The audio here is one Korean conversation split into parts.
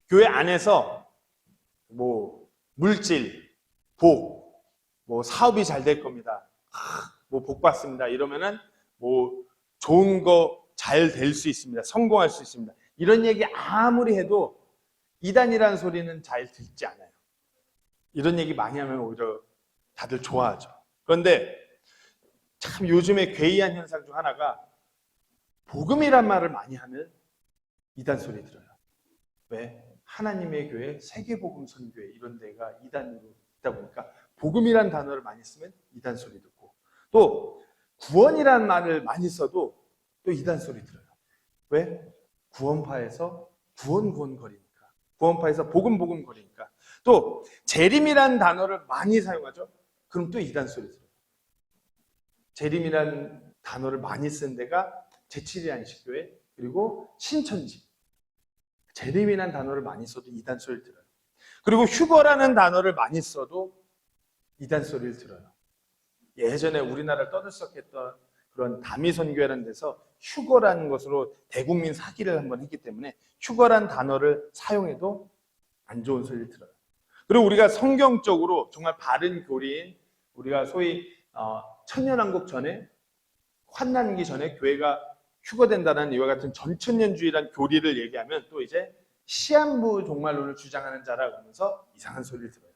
교회 안에서 뭐 물질, 복, 뭐 사업이 잘 될 겁니다. 뭐 복 받습니다. 이러면은 뭐 좋은 거 잘 될 수 있습니다. 성공할 수 있습니다. 이런 얘기 아무리 해도 이단이라는 소리는 잘 듣지 않아요. 이런 얘기 많이 하면 오히려 다들 좋아하죠. 그런데 참 요즘에 괴이한 현상 중 하나가 복음이란 말을 많이 하면 이단 소리 들어요. 왜? 하나님의 교회, 세계복음 선교회 이런 데가 이단으로 있다 보니까 복음이란 단어를 많이 쓰면 이단 소리 듣고, 또 구원이란 말을 많이 써도 또 이단 소리 들어요. 왜? 구원파에서 구원 거리니까, 구원파에서 복음 거리니까. 또 재림이란 단어를 많이 사용하죠. 그럼 또 이단 소리 들어요. 재림이란 단어를 많이 쓴 데가 제7일 안식교회, 그리고 신천지. 재림이라는 단어를 많이 써도 이단 소리를 들어요. 그리고 휴거라는 단어를 많이 써도 이단 소리를 들어요. 예전에 우리나라를 떠들썩했던 그런 다미선교회라는 데서 휴거라는 것으로 대국민 사기를 한번 했기 때문에 휴거라는 단어를 사용해도 안 좋은 소리를 들어요. 그리고 우리가 성경적으로 정말 바른 교리인, 우리가 소위 천년왕국 전에, 환난기 전에 교회가 휴거된다는 이와 같은 전천년주의란 교리를 얘기하면 또 이제 시한부 종말론을 주장하는 자라 그러면서 이상한 소리를 들어요.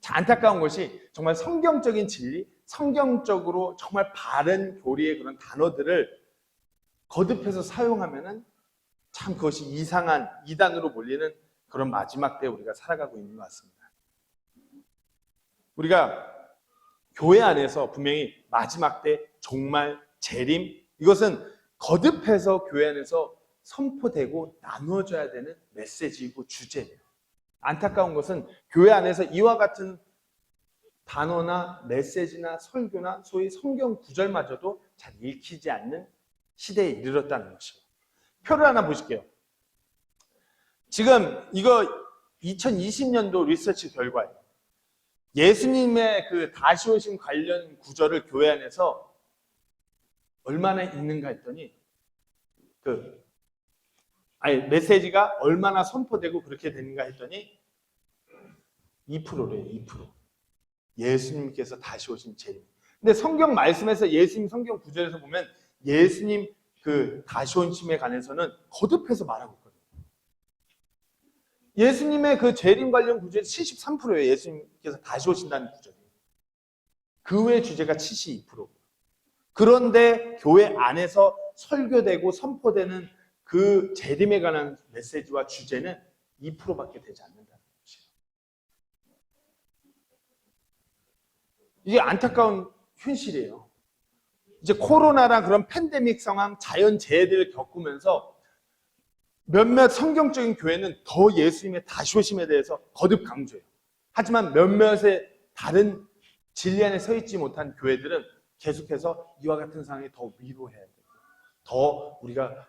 자, 안타까운 것이 정말 성경적인 진리, 성경적으로 정말 바른 교리의 그런 단어들을 거듭해서 사용하면은 참 그것이 이상한 이단으로 몰리는 그런 마지막 때에 우리가 살아가고 있는 것 같습니다. 우리가 교회 안에서 분명히 마지막 때 종말, 재림, 이것은 거듭해서 교회 안에서 선포되고 나누어져야 되는 메시지이고 주제예요. 안타까운 것은 교회 안에서 이와 같은 단어나 메시지나 설교나 소위 성경 구절마저도 잘 읽히지 않는 시대에 이르렀다는 것이에요. 표를 하나 보실게요. 지금 이거 2020년도 리서치 결과예요. 예수님의 그 다시 오심 관련 구절을 교회 안에서 얼마나 읽는가 했더니 메시지가 얼마나 선포되고 그렇게 되는가 했더니 2%래요. 2%. 예수님께서 다시 오신 재림. 근데 성경 말씀에서 예수님 성경 구절에서 보면 예수님 그 다시 오심에 관해서는 거듭해서 말하고 있거든요. 예수님의 그 재림 관련 구절이 73%예요. 예수님께서 다시 오신다는 구절이. 그 외 주제가 72%. 그런데 교회 안에서 설교되고 선포되는 그 재림에 관한 메시지와 주제는 2%밖에 되지 않는다는 것이에요. 이게 안타까운 현실이에요. 이제 코로나랑 그런 팬데믹 상황, 자연재해들을 겪으면서 몇몇 성경적인 교회는 더 예수님의 다시 오심에 대해서 거듭 강조해요. 하지만 몇몇의 다른 진리 안에 서 있지 못한 교회들은 계속해서 이와 같은 상황에 더 위로해야 되고, 더 우리가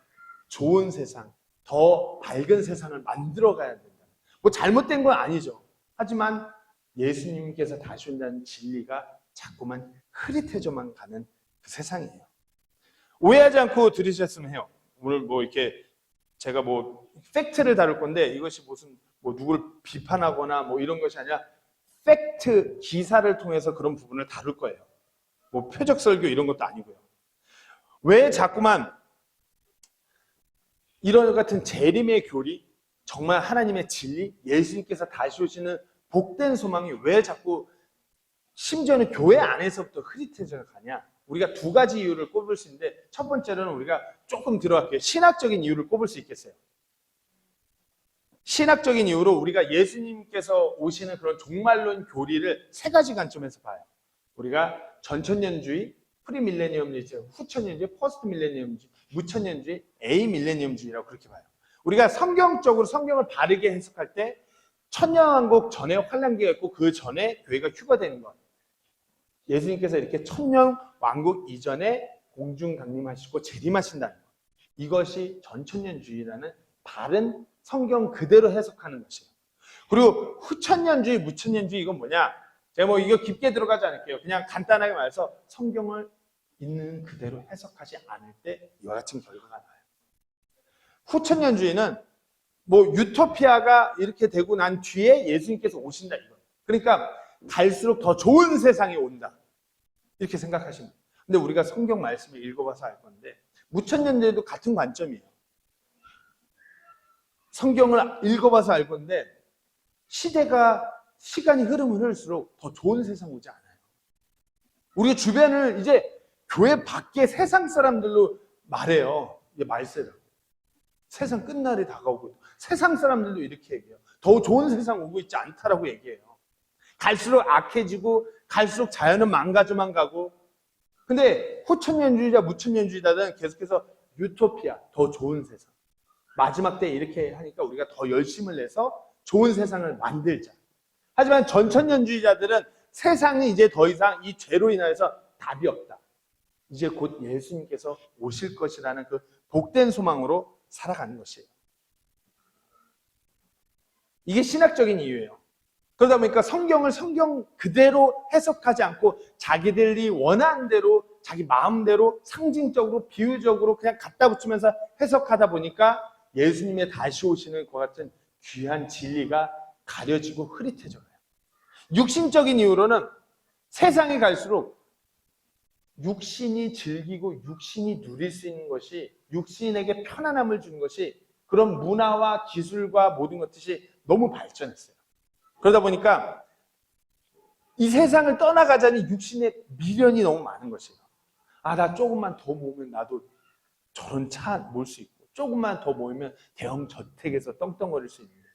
좋은 세상, 더 밝은 세상을 만들어 가야 된다. 뭐 잘못된 건 아니죠. 하지만 예수님께서 다시 온다는 진리가 자꾸만 흐릿해져만 가는 그 세상이에요. 오해하지 않고 들으셨으면 해요. 오늘 뭐 이렇게 제가 뭐 팩트를 다룰 건데 이것이 무슨 뭐 누구를 비판하거나 뭐 이런 것이 아니라 팩트 기사를 통해서 그런 부분을 다룰 거예요. 뭐 표적 설교 이런 것도 아니고요. 왜 자꾸만 이런 같은 재림의 교리, 정말 하나님의 진리, 예수님께서 다시 오시는 복된 소망이 왜 자꾸 심지어는 교회 안에서부터 흐릿해져 가냐? 우리가 두 가지 이유를 꼽을 수 있는데, 첫 번째로는 우리가 조금 들어갈게요. 신학적인 이유를 꼽을 수 있겠어요. 신학적인 이유로 우리가 예수님께서 오시는 그런 종말론 교리를 세 가지 관점에서 봐요. 우리가 전천년주의, 프리밀레니엄주의, 후천년주의, 포스트 밀레니엄주의, 무천년주의, 에이 밀레니엄주의라고 그렇게 봐요. 우리가 성경적으로 성경을 바르게 해석할 때 천년왕국 전에 환란기가 있고 그 전에 교회가 휴거되는 것. 예수님께서 이렇게 천년왕국 이전에 공중 강림하시고 재림하신다는 것. 이것이 전천년주의라는 바른 성경 그대로 해석하는 것이에요. 그리고 후천년주의, 무천년주의 이건 뭐냐? 제가 뭐 이거 깊게 들어가지 않을게요. 그냥 간단하게 말해서 성경을 있는 그대로 해석하지 않을 때 이와 같은 결과가 나요. 후천년주의는 뭐 유토피아가 이렇게 되고 난 뒤에 예수님께서 오신다 이거. 그러니까 갈수록 더 좋은 세상이 온다. 이렇게 생각하시면 돼요. 근데 우리가 성경 말씀을 읽어봐서 알 건데 무천년대에도 같은 관점이에요. 성경을 읽어봐서 알 건데 시간이 흐르면 흐를수록 더 좋은 세상 오지 않아요. 우리 주변을 이제 교회 밖에 세상 사람들로 말해요. 이게 말세라고. 세상 끝날이 다가오고 세상 사람들도 이렇게 얘기해요. 더 좋은 세상 오고 있지 않다라고 얘기해요. 갈수록 악해지고 갈수록 자연은 망가져만 가고 근데 후천년주의자 무천년주의자들은 계속해서 유토피아, 더 좋은 세상. 마지막 때 이렇게 하니까 우리가 더 열심을 내서 좋은 세상을 만들자. 하지만 전천년주의자들은 세상이 이제 더 이상 이 죄로 인하여서 답이 없다. 이제 곧 예수님께서 오실 것이라는 그 복된 소망으로 살아가는 것이에요. 이게 신학적인 이유예요. 그러다 보니까 성경을 성경 그대로 해석하지 않고 자기들이 원하는 대로 자기 마음대로 상징적으로 비유적으로 그냥 갖다 붙이면서 해석하다 보니까 예수님의 다시 오시는 것 같은 귀한 진리가 가려지고 흐릿해져요. 육신적인 이유로는 세상에 갈수록 육신이 즐기고 육신이 누릴 수 있는 것이 육신에게 편안함을 주는 것이 그런 문화와 기술과 모든 것들이 너무 발전했어요. 그러다 보니까 이 세상을 떠나가자니 육신의 미련이 너무 많은 것이에요. 아, 나 조금만 더 모으면 나도 저런 차 몰 수 있고 조금만 더 모으면 대형 저택에서 떵떵거릴 수 있는데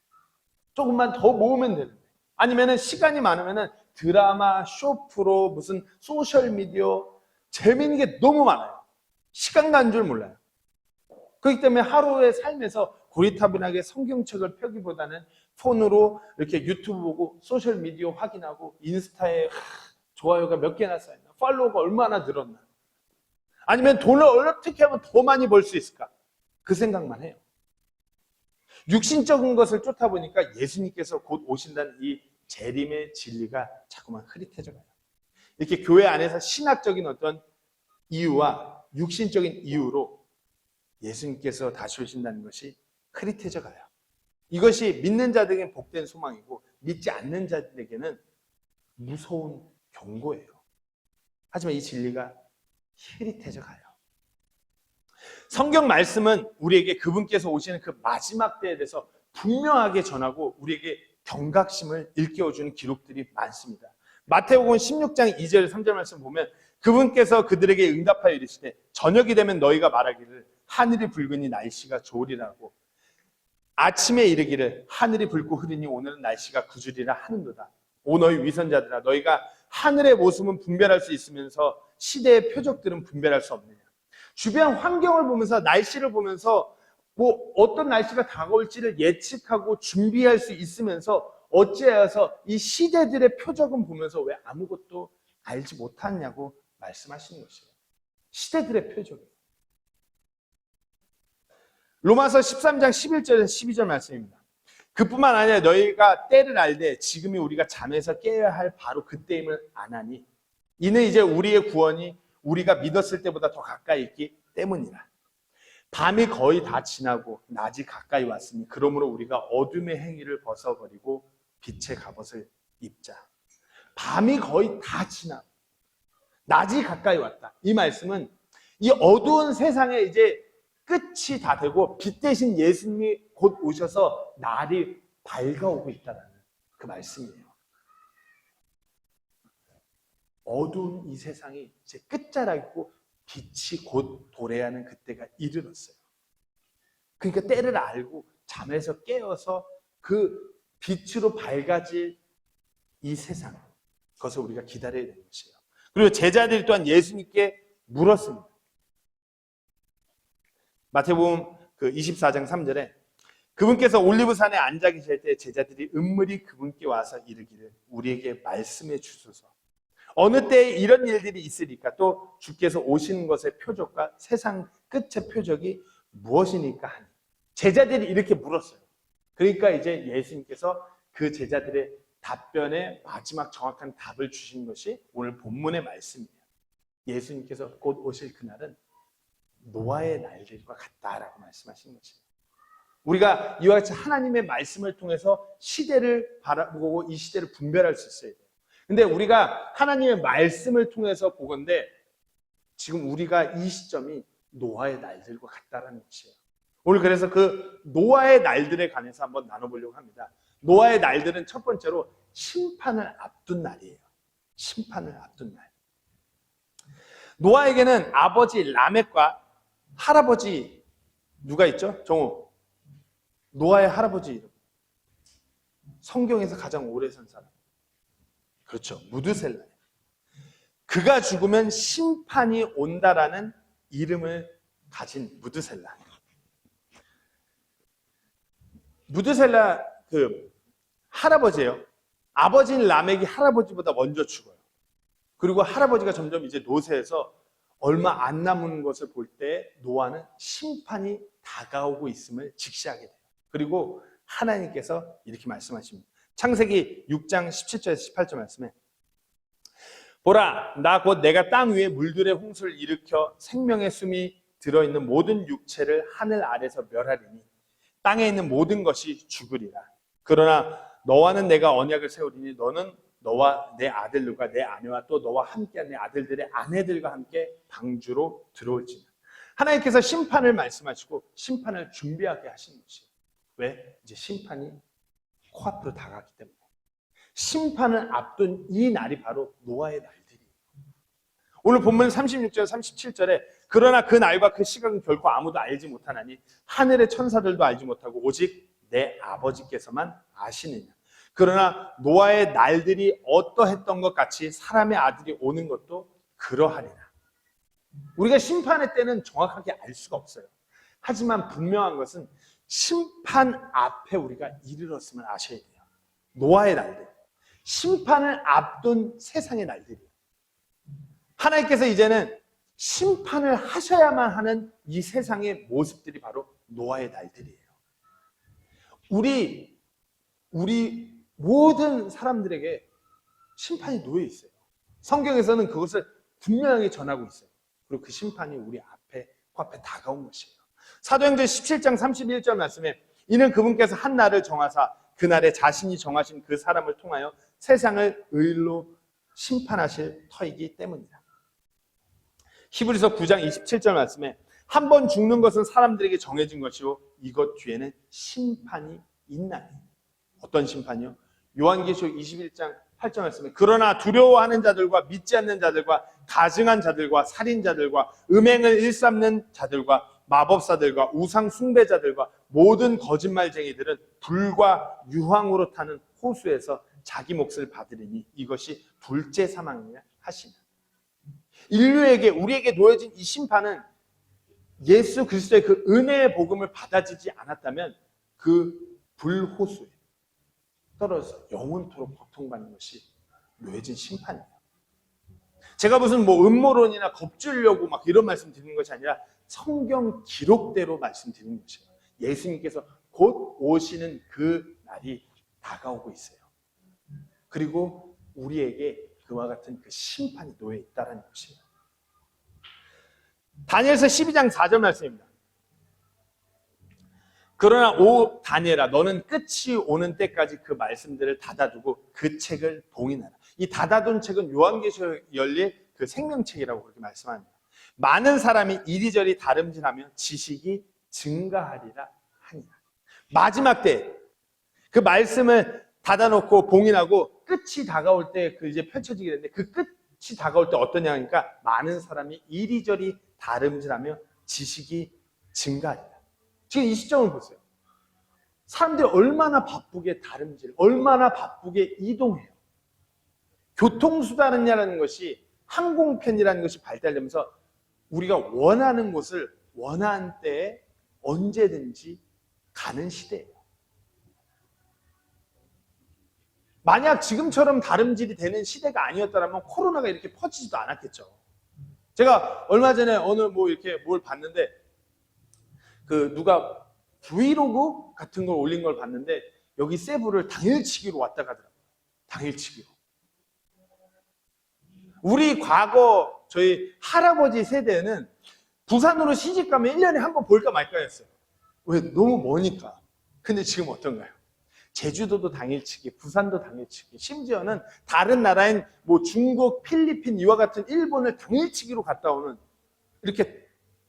조금만 더 모으면 되는데 아니면은 시간이 많으면은 드라마, 쇼프로 무슨 소셜미디어 재미있는 게 너무 많아요. 시간 가는 줄 몰라요. 그렇기 때문에 하루의 삶에서 고리타분하게 성경책을 펴기보다는 폰으로 이렇게 유튜브 보고 소셜미디어 확인하고 인스타에 좋아요가 몇 개나 쌓였나 팔로워가 얼마나 늘었나 아니면 돈을 어떻게 하면 더 많이 벌 수 있을까 그 생각만 해요. 육신적인 것을 쫓다 보니까 예수님께서 곧 오신다는 이 재림의 진리가 자꾸만 흐릿해져 가요. 이렇게 교회 안에서 신학적인 어떤 이유와 육신적인 이유로 예수님께서 다시 오신다는 것이 흐릿해져 가요. 이것이 믿는 자들에게는 복된 소망이고 믿지 않는 자들에게는 무서운 경고예요. 하지만 이 진리가 흐릿해져 가요. 성경 말씀은 우리에게 그분께서 오시는 그 마지막 때에 대해서 분명하게 전하고 우리에게 경각심을 일깨워주는 기록들이 많습니다. 마태복음 16장 2절 3절 말씀 보면 그분께서 그들에게 응답하여 이르시되 저녁이 되면 너희가 말하기를 하늘이 붉으니 날씨가 좋으리라고 아침에 이르기를 하늘이 붉고 흐리니 오늘은 날씨가 구주리라 하는도다. 오 너희 위선자들아 너희가 하늘의 모습은 분별할 수 있으면서 시대의 표적들은 분별할 수 없느냐. 주변 환경을 보면서 날씨를 보면서 뭐 어떤 날씨가 다가올지를 예측하고 준비할 수 있으면서 어찌하여서 이 시대들의 표적은 보면서 왜 아무것도 알지 못하냐고 말씀하시는 것이에요. 시대들의 표적이에요. 로마서 13장 11절에서 12절 말씀입니다. 그뿐만 아니라 너희가 때를 알되 지금이 우리가 잠에서 깨어야 할 바로 그때임을 아나니 이는 이제 우리의 구원이 우리가 믿었을 때보다 더 가까이 있기 때문이라. 밤이 거의 다 지나고 낮이 가까이 왔으니 그러므로 우리가 어둠의 행위를 벗어버리고 빛의 갑옷을 입자. 밤이 거의 다 지나고 낮이 가까이 왔다. 이 말씀은 이 어두운 세상에 이제 끝이 다 되고 빛 대신 예수님이 곧 오셔서 날이 밝아오고 있다는 그 말씀이에요. 어두운 이 세상이 이제 끝자락이고 빛이 곧 도래하는 그때가 이르렀어요. 그러니까 때를 알고 잠에서 깨어서 그 빛으로 밝아질 이 세상, 그것을 우리가 기다려야 되는 것이에요. 그리고 제자들이 또한 예수님께 물었습니다. 마태복음 그 24장 3절에 그분께서 올리브산에 앉아 계실 때 제자들이 은밀히 그분께 와서 이르기를 우리에게 말씀해 주소서. 어느 때에 이런 일들이 있으리까 또 주께서 오시는 것의 표적과 세상 끝의 표적이 무엇이니까 하니 제자들이 이렇게 물었어요. 그러니까 이제 예수님께서 그 제자들의 답변에 마지막 정확한 답을 주신 것이 오늘 본문의 말씀이에요. 예수님께서 곧 오실 그날은 노아의 날들과 같다라고 말씀하신 것이에요. 우리가 이와 같이 하나님의 말씀을 통해서 시대를 바라보고 이 시대를 분별할 수 있어야 돼요. 근데 우리가 하나님의 말씀을 통해서 보건대 지금 우리가 이 시점이 노아의 날들과 같다라는 것이에요. 오늘 그래서 그 노아의 날들에 관해서 한번 나눠보려고 합니다. 노아의 날들은 첫 번째로 심판을 앞둔 날이에요. 심판을 앞둔 날. 노아에게는 아버지 라멕과 할아버지 누가 있죠? 정우. 노아의 할아버지 이름. 성경에서 가장 오래 산 사람. 그렇죠. 무드셀라예요. 그가 죽으면 심판이 온다라는 이름을 가진 무드셀라. 무드셀라 그 할아버지예요. 아버지인 라멕이 할아버지보다 먼저 죽어요. 그리고 할아버지가 점점 이제 노쇠해서 얼마 안 남은 것을 볼 때 노아는 심판이 다가오고 있음을 직시하게 돼요. 그리고 하나님께서 이렇게 말씀하십니다. 창세기 6장 17절에서 18절 말씀에 보라, 나 곧 내가 땅 위에 물들의 홍수를 일으켜 생명의 숨이 들어있는 모든 육체를 하늘 아래서 멸하리니 땅에 있는 모든 것이 죽으리라. 그러나 너와는 내가 언약을 세우리니 너는 너와 내 아들들과 내 아내와 또 너와 함께한 내 아들들의 아내들과 함께 방주로 들어올지니. 하나님께서 심판을 말씀하시고 심판을 준비하게 하시는 것이에요. 왜? 이제 심판이 코앞으로 다가가기 때문에. 심판을 앞둔 이 날이 바로 노아의 날들이에요. 오늘 본문 36절 37절에 그러나 그 날과 그 시각은 결코 아무도 알지 못하나니 하늘의 천사들도 알지 못하고 오직 내 아버지께서만 아시느냐. 그러나 노아의 날들이 어떠했던 것 같이 사람의 아들이 오는 것도 그러하리라. 우리가 심판의 때는 정확하게 알 수가 없어요. 하지만 분명한 것은 심판 앞에 우리가 이르렀음을 아셔야 돼요. 노아의 날들, 심판을 앞둔 세상의 날들이에요. 하나님께서 이제는 심판을 하셔야만 하는 이 세상의 모습들이 바로 노아의 날들이에요. 우리 모든 사람들에게 심판이 놓여 있어요. 성경에서는 그것을 분명하게 전하고 있어요. 그리고 그 심판이 우리 코앞에 다가온 것이에요. 사도행전 17장 31절 말씀에 이는 그분께서 한 날을 정하사 그날에 자신이 정하신 그 사람을 통하여 세상을 의로 심판하실 터이기 때문이다. 히브리서 9장 27절 말씀에 한 번 죽는 것은 사람들에게 정해진 것이요 이것 뒤에는 심판이 있나니. 어떤 심판이요? 요한계시록 21장 8절 말씀에 그러나 두려워하는 자들과 믿지 않는 자들과 가증한 자들과 살인자들과 음행을 일삼는 자들과 마법사들과 우상 숭배자들과 모든 거짓말쟁이들은 불과 유황으로 타는 호수에서 자기 몫을 받으리니 이것이 둘째 사망이냐 하시나. 인류에게 우리에게 놓여진 이 심판은 예수 그리스도의 그 은혜의 복음을 받아지지 않았다면 그 불호수에 떨어져서 영원토록 고통받는 것이 놓여진 심판이에요. 제가 무슨 음모론이나 겁주려고 막 이런 말씀 드리는 것이 아니라 성경 기록대로 말씀드리는 것이에요. 예수님께서 곧 오시는 그 날이 다가오고 있어요. 그리고 우리에게 그와 같은 그 심판이 놓여 있다는 것이에요. 다니엘서 12장 4절 말씀입니다. 그러나 오 다니엘아 너는 끝이 오는 때까지 그 말씀들을 닫아두고 그 책을 봉인하라. 이 닫아둔 책은 요한계시록 열릴 그 생명책이라고 그렇게 말씀합니다. 많은 사람이 이리저리 다름질하며 지식이 증가하리라 하니라. 마지막 때 그 말씀을 닫아놓고 봉인하고 끝이 다가올 때 그 이제 펼쳐지게 되는데 그 끝이 다가올 때 어떠냐 하니까 많은 사람이 이리저리 다름질하며 지식이 증가하리라. 지금 이 시점을 보세요. 사람들이 얼마나 바쁘게 다름질, 얼마나 바쁘게 이동해요. 교통수단이라는 것이 항공편이라는 것이 발달되면서 우리가 원하는 곳을 원하는 때에 언제든지 가는 시대예요. 만약 지금처럼 다름질이 되는 시대가 아니었다면 코로나가 이렇게 퍼지지도 않았겠죠. 제가 얼마 전에 어느 이렇게 뭘 봤는데 그 누가 브이로그 같은 걸 올린 걸 봤는데 여기 세부를 당일치기로 왔다 가더라고요. 당일치기로. 우리 과거 저희 할아버지 세대는 부산으로 시집 가면 1년에 한 번 볼까 말까 했어요. 왜? 너무 머니까. 근데 지금 어떤가요? 제주도도 당일치기, 부산도 당일치기, 심지어는 다른 나라인 뭐 중국, 필리핀 이와 같은 일본을 당일치기로 갔다 오는 이렇게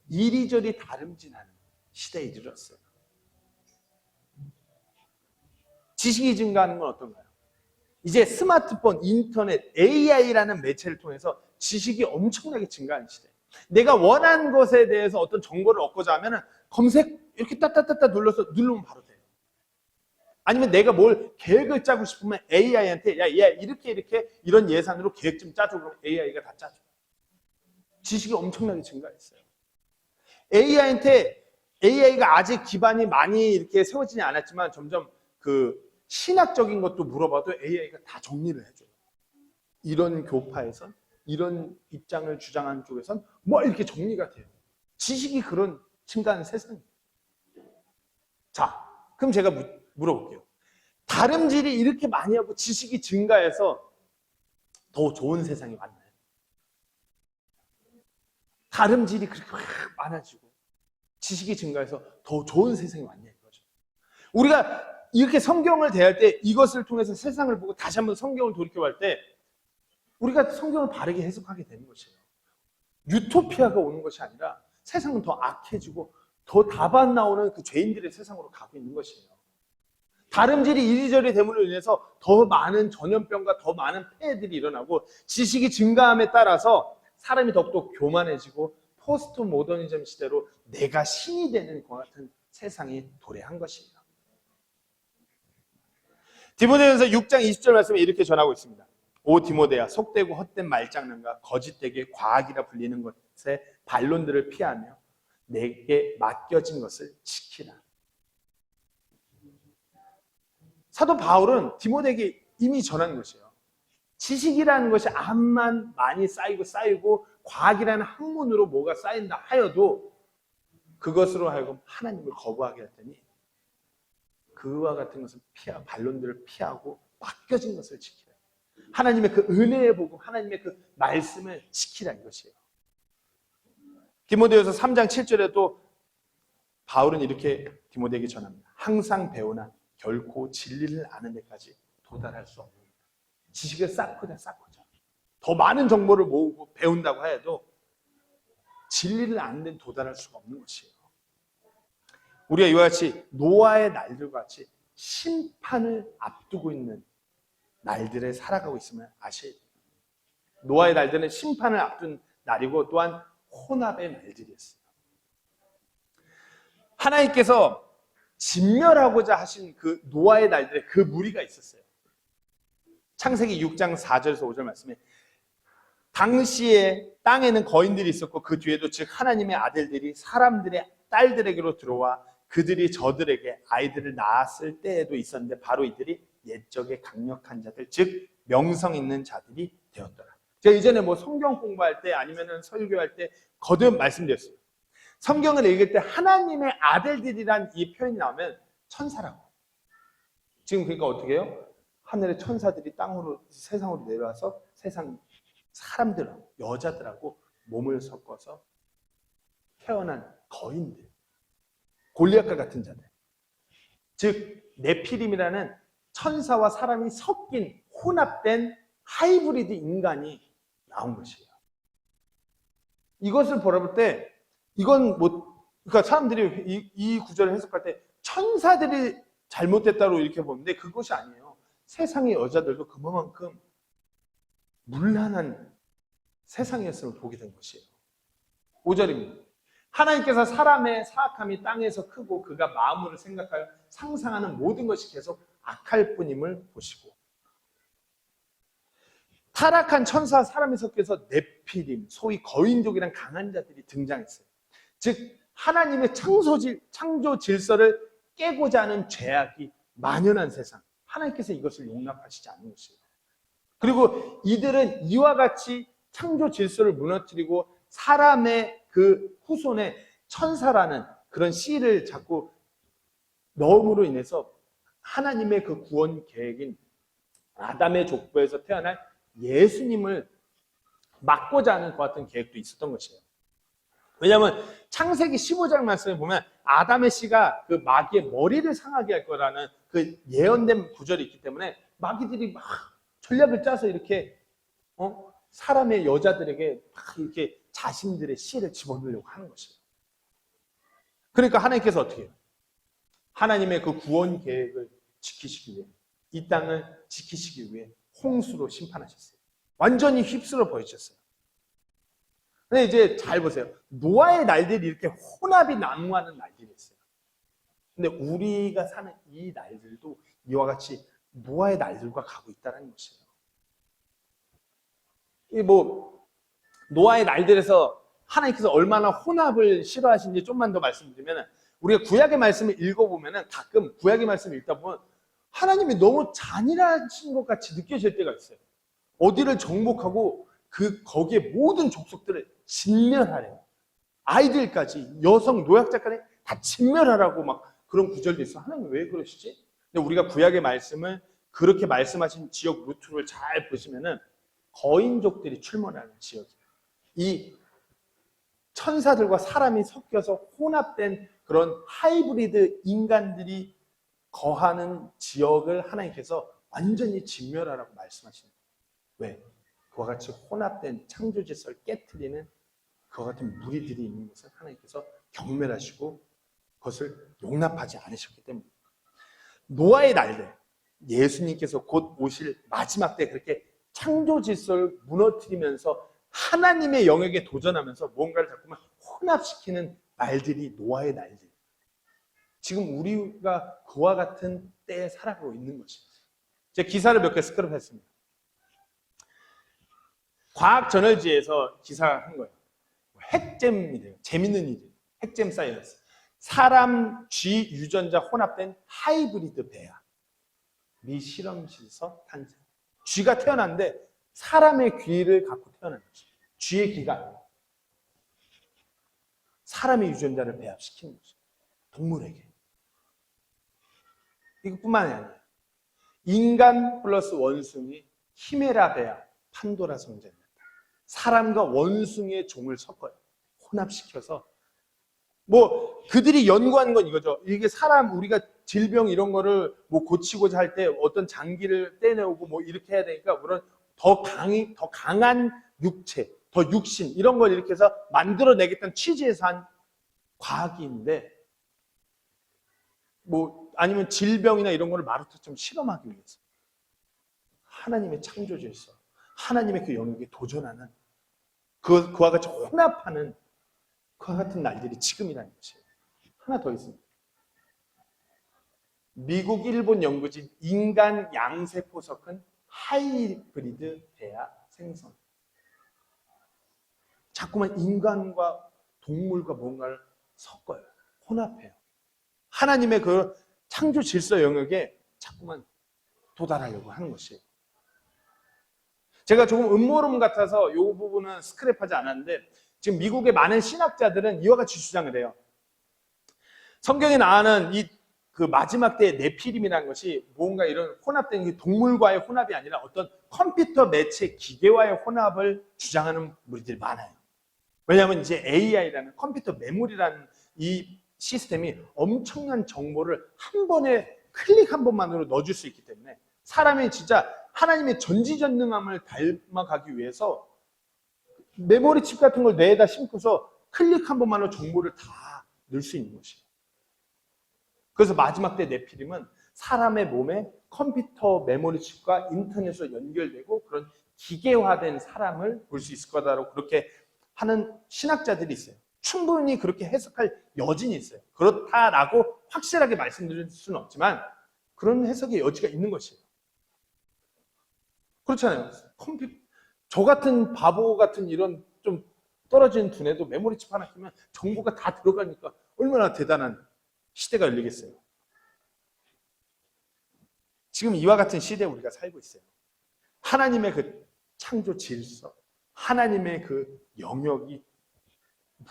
이리저리 다름질하는 시대에 이르렀어요. 지식이 증가하는 건 어떤가요? 이제 스마트폰, 인터넷, AI라는 매체를 통해서 지식이 엄청나게 증가하는 시대. 내가 원하는 것에 대해서 어떤 정보를 얻고자 하면 검색 이렇게 따따따따 누르면 바로 돼요. 아니면 내가 뭘 계획을 짜고 싶으면 AI한테 야 이렇게 이런 예산으로 계획 좀 짜줘. 그러면 AI가 다 짜줘. 지식이 엄청나게 증가했어요. AI가 아직 기반이 많이 이렇게 세워지지 않았지만 점점 그 신학적인 것도 물어봐도 AI가 다 정리를 해줘요. 이런 교파에선, 이런 입장을 주장하는 쪽에선 뭐 이렇게 정리가 돼요. 지식이 그런 증가하는 세상이에요. 자, 그럼 제가 물어볼게요. 다름질이 이렇게 많이 하고 지식이 증가해서 더 좋은 세상이 왔나요? 다름질이 그렇게 많아지고 지식이 증가해서 더 좋은 세상이 왔냐 이거죠. 우리가 이렇게 성경을 대할 때 이것을 통해서 세상을 보고 다시 한번 성경을 돌이켜볼 때 우리가 성경을 바르게 해석하게 되는 것이에요. 유토피아가 오는 것이 아니라 세상은 더 악해지고 더 답 안 나오는 그 죄인들의 세상으로 가고 있는 것이에요. 다름질이 이리저리 됨으로 인해서 더 많은 전염병과 더 많은 폐해들이 일어나고 지식이 증가함에 따라서 사람이 더욱더 교만해지고 포스트 모더니즘 시대로 내가 신이 되는 것 같은 세상이 도래한 것이에요. 디모데전서 6장 20절 말씀에 이렇게 전하고 있습니다. 오 디모데야, 속되고 헛된 말장난과 거짓되게 과학이라 불리는 것에 반론들을 피하며 내게 맡겨진 것을 지키라. 사도 바울은 디모데에게 이미 전한 것이에요. 지식이라는 것이 암만 많이 쌓이고 과학이라는 학문으로 뭐가 쌓인다 하여도 그것으로 하여금 하나님을 거부하게 할 테니 그와 같은 것을 반론들을 피하고 맡겨진 것을 지키라. 하나님의 그 은혜의 복음, 하나님의 그 말씀을 지키라 이것이에요. 디모데후서 3장 7절에도 바울은 이렇게 디모데에게 전합니다. 항상 배우나 결코 진리를 아는 데까지 도달할 수 없습니다. 지식을 쌓고자 더 많은 정보를 모으고 배운다고 해도 진리를 아는 데는 도달할 수가 없는 것이에요. 우리가 이와 같이 노아의 날들과 같이 심판을 앞두고 있는 날들에 살아가고 있음을 아셔야 됩니다. 노아의 날들은 심판을 앞둔 날이고 또한 혼합의 날들이었어요. 하나님께서 진멸하고자 하신 그 노아의 날들에 그 무리가 있었어요. 창세기 6장 4절에서 5절 말씀에 당시에 땅에는 거인들이 있었고 그 뒤에도 즉 하나님의 아들들이 사람들의 딸들에게로 들어와 그들이 저들에게 아이들을 낳았을 때에도 있었는데 바로 이들이 옛적의 강력한 자들 즉 명성 있는 자들이 되었더라. 제가 이전에 뭐 성경 공부할 때 아니면 설교할 때 거듭 말씀드렸어요. 성경을 읽을 때 하나님의 아들들이란 이 표현이 나오면 천사라고. 지금 그러니까 어떻게 해요? 하늘의 천사들이 땅으로 세상으로 내려와서 세상 사람들하고 여자들하고 몸을 섞어서 태어난 거인들, 골리앗과 같은 자들, 즉 네피림이라는 천사와 사람이 섞인 혼합된 하이브리드 인간이 나온 것이에요. 이것을 바라볼 때 이건 뭐 그러니까 사람들이 이 구절을 해석할 때 천사들이 잘못됐다고 이렇게 보는데 그것이 아니에요. 세상의 여자들도 그만큼 문란한 세상이었음을 보게 된 것이에요. 5절입니다. 하나님께서 사람의 사악함이 땅에서 크고 그가 마음으로 생각하여 상상하는 모든 것이 계속 악할 뿐임을 보시고 타락한 천사 사람이 섞여서 네피림, 소위 거인족이란 강한 자들이 등장했어요. 즉 하나님의 창조 질서를 깨고자 하는 죄악이 만연한 세상. 하나님께서 이것을 용납하시지 않는 것이에요. 그리고 이들은 이와 같이 창조 질서를 무너뜨리고 사람의 그 후손에 천사라는 그런 씨를 자꾸 넣음으로 인해서 하나님의 그 구원 계획인 아담의 족보에서 태어날 예수님을 막고자 하는 그 같은 계획도 있었던 것이에요. 왜냐하면 창세기 15장 말씀에 보면 아담의 씨가 그 마귀의 머리를 상하게 할 거라는 그 예언된 구절이 있기 때문에 마귀들이 막 전략을 짜서 이렇게 사람의 여자들에게 막 이렇게 자신들의 씨를 집어넣으려고 하는 것이에요. 그러니까 하나님께서 어떻게 해요? 하나님의 그 구원 계획을 지키시기 위해, 이 땅을 지키시기 위해 홍수로 심판하셨어요. 완전히 휩쓸어 버리셨어요. 근데 이제 잘 보세요. 노아의 날들이 이렇게 혼합이 난무하는 날들이 있어요. 근데 우리가 사는 이 날들도 이와 같이 노아의 날들과 가고 있다는 것이에요. 이 노아의 날들에서 하나님께서 얼마나 혼합을 싫어하시는지 좀만 더 말씀드리면, 우리가 구약의 말씀을 읽어보면 가끔 구약의 말씀을 읽다 보면 하나님이 너무 잔인하신 것 같이 느껴질 때가 있어요. 어디를 정복하고 거기에 모든 족속들을 진멸하래요. 아이들까지, 여성, 노약자까지 다 진멸하라고 막 그런 구절도 있어. 하나님 왜 그러시지? 근데 우리가 구약의 말씀을 그렇게 말씀하신 지역 루트를 잘 보시면은 거인족들이 출몰하는 지역이에요. 이 천사들과 사람이 섞여서 혼합된 그런 하이브리드 인간들이 거하는 지역을 하나님께서 완전히 진멸하라고 말씀하시는 거예요. 왜? 그와 같이 혼합된 창조 질서를 깨트리는 그와 같은 무리들이 있는 것을 하나님께서 경멸하시고 그것을 용납하지 않으셨기 때문입니다. 노아의 날들, 예수님께서 곧 오실 마지막 때 그렇게 창조 질서를 무너뜨리면서 하나님의 영역에 도전하면서 뭔가를 자꾸만 혼합시키는 날들이 노아의 날들. 지금 우리가 그와 같은 때에 살아가고 있는 것입니다. 제가 기사를 몇 개 스크랩했습니다. 과학 저널지에서 기사를 한 거예요. 핵잼이래요. 재밌는 일이에요. 핵잼 사이언스. 사람 쥐 유전자 혼합된 하이브리드 배아. 미 실험실에서 탄생. 쥐가 태어났는데 사람의 귀를 갖고 태어난 거죠. 쥐의 귀가 아니에요. 사람의 유전자를 배합시키는 거죠. 동물에게. 이것뿐만이 아니에요. 인간 플러스 원숭이, 히메라 배아, 판도라 성전입니다. 사람과 원숭이의 종을 섞어요. 혼합시켜서. 그들이 연구하는 건 이거죠. 이게 우리가 질병 이런 거를 고치고자 할 때 어떤 장기를 떼내오고 이렇게 해야 되니까 물론 더 강한 육체, 더 육신 이런 걸 이렇게 해서 만들어내겠다는 취지에서 한 과학인데 아니면 질병이나 이런 거를 마루타처럼 실험하기 위해서 하나님의 창조 질서, 하나님의 그 영역에 도전하는 그와 같이 혼합하는 그와 같은 날들이 지금이라는 것이에요. 하나 더 있습니다. 미국, 일본 연구진 인간 양세포 섞은 하이브리드 배아 생성. 자꾸만 인간과 동물과 뭔가를 섞어요. 혼합해요. 하나님의 그 창조 질서 영역에 자꾸만 도달하려고 하는 것이에요. 제가 조금 음모론 같아서 이 부분은 스크랩하지 않았는데 지금 미국의 많은 신학자들은 이와 같이 주장을 해요. 성경에 나오는 그 마지막 때의 네피림이라는 것이 뭔가 이런 혼합된 동물과의 혼합이 아니라 어떤 컴퓨터 매체 기계와의 혼합을 주장하는 무리들이 많아요. 왜냐하면 이제 AI라는 컴퓨터 메모리라는 이 시스템이 엄청난 정보를 한 번에 클릭 한 번만으로 넣어줄 수 있기 때문에 사람이 진짜 하나님의 전지전능함을 닮아가기 위해서 메모리 칩 같은 걸 뇌에다 심고서 클릭 한 번만으로 정보를 다 넣을 수 있는 것이에요. 그래서 마지막 때 네피림은 사람의 몸에 컴퓨터 메모리 칩과 인터넷으로 연결되고 그런 기계화된 사람을 볼 수 있을 거다라고 그렇게 하는 신학자들이 있어요. 충분히 그렇게 해석할 여진이 있어요. 그렇다라고 확실하게 말씀드릴 수는 없지만 그런 해석의 여지가 있는 것이에요. 그렇잖아요. 저 같은 바보 같은 이런 좀 떨어진 두뇌도 메모리 칩 하나 끼면 정보가 다 들어가니까 얼마나 대단한 시대가 열리겠어요. 지금 이와 같은 시대에 우리가 살고 있어요. 하나님의 그 창조 질서, 하나님의 그 영역이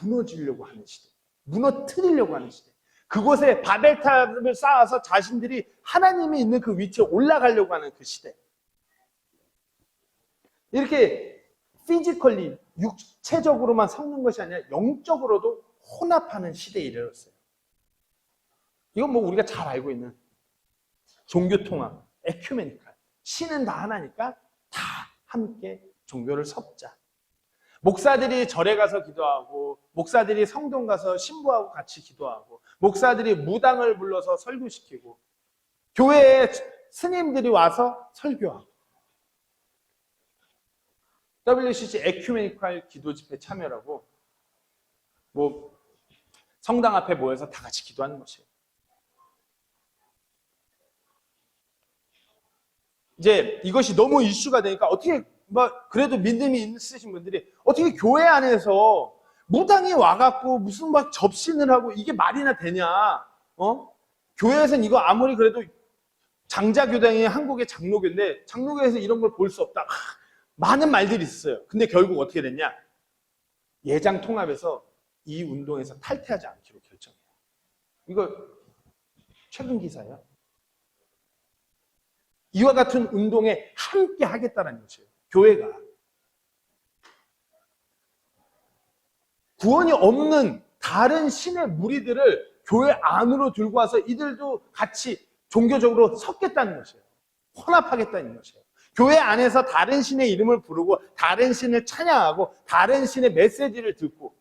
무너지려고 하는 시대, 무너뜨리려고 하는 시대. 그곳에 바벨탑을 쌓아서 자신들이 하나님이 있는 그 위치에 올라가려고 하는 그 시대. 이렇게 피지컬리 육체적으로만 섞는 것이 아니라 영적으로도 혼합하는 시대에 이르렀어요. 이건 뭐 우리가 잘 알고 있는 종교통합, 에큐메니칼. 신은 다 하나니까 다 함께 종교를 섞자. 목사들이 절에 가서 기도하고, 목사들이 성동 가서 신부하고 같이 기도하고, 목사들이 무당을 불러서 설교시키고, 교회에 스님들이 와서 설교하고, WCC 에큐메니칼 기도 집회 참여라고 뭐 성당 앞에 모여서 다 같이 기도하는 것이에요. 이제 이것이 너무 이슈가 되니까 어떻게 그래도 믿음이 있으신 분들이 어떻게 교회 안에서 무당이 와갖고 무슨 막 접신을 하고 이게 말이나 되냐? 교회에서는 이거 아무리 그래도 장자교당이 한국의 장로교인데 장로교에서 이런 걸 볼 수 없다. 많은 말들이 있어요. 근데 결국 어떻게 됐냐? 예장 통합에서 이 운동에서 탈퇴하지 않기로 결정해요. 이거 최근 기사예요. 이와 같은 운동에 함께 하겠다는 것이에요. 교회가. 구원이 없는 다른 신의 무리들을 교회 안으로 들고 와서 이들도 같이 종교적으로 섞겠다는 것이에요. 혼합하겠다는 것이에요. 교회 안에서 다른 신의 이름을 부르고 다른 신을 찬양하고 다른 신의 메시지를 듣고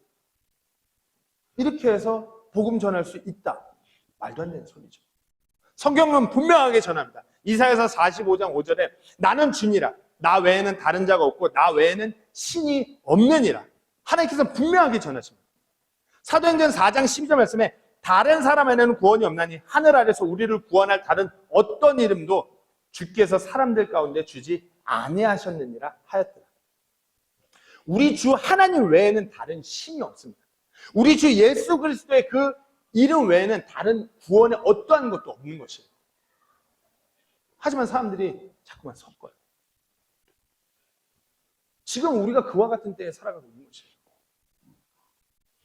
이렇게 해서 복음 전할 수 있다. 말도 안 되는 소리죠. 성경은 분명하게 전합니다. 이사야서 45장 5절에 나는 주니라. 나 외에는 다른 자가 없고 나 외에는 신이 없느니라. 하나님께서 분명하게 전하십니다. 사도행전 4장 12절 말씀에 다른 사람에는 구원이 없나니 하늘 아래서 우리를 구원할 다른 어떤 이름도 주께서 사람들 가운데 주지 아니하셨느니라 하였더라. 우리 주 하나님 외에는 다른 신이 없습니다. 우리 주 예수 그리스도의 그 이름 외에는 다른 구원의 어떠한 것도 없는 것이에요. 하지만 사람들이 자꾸만 섞어요. 지금 우리가 그와 같은 때에 살아가고 있는 것이에요.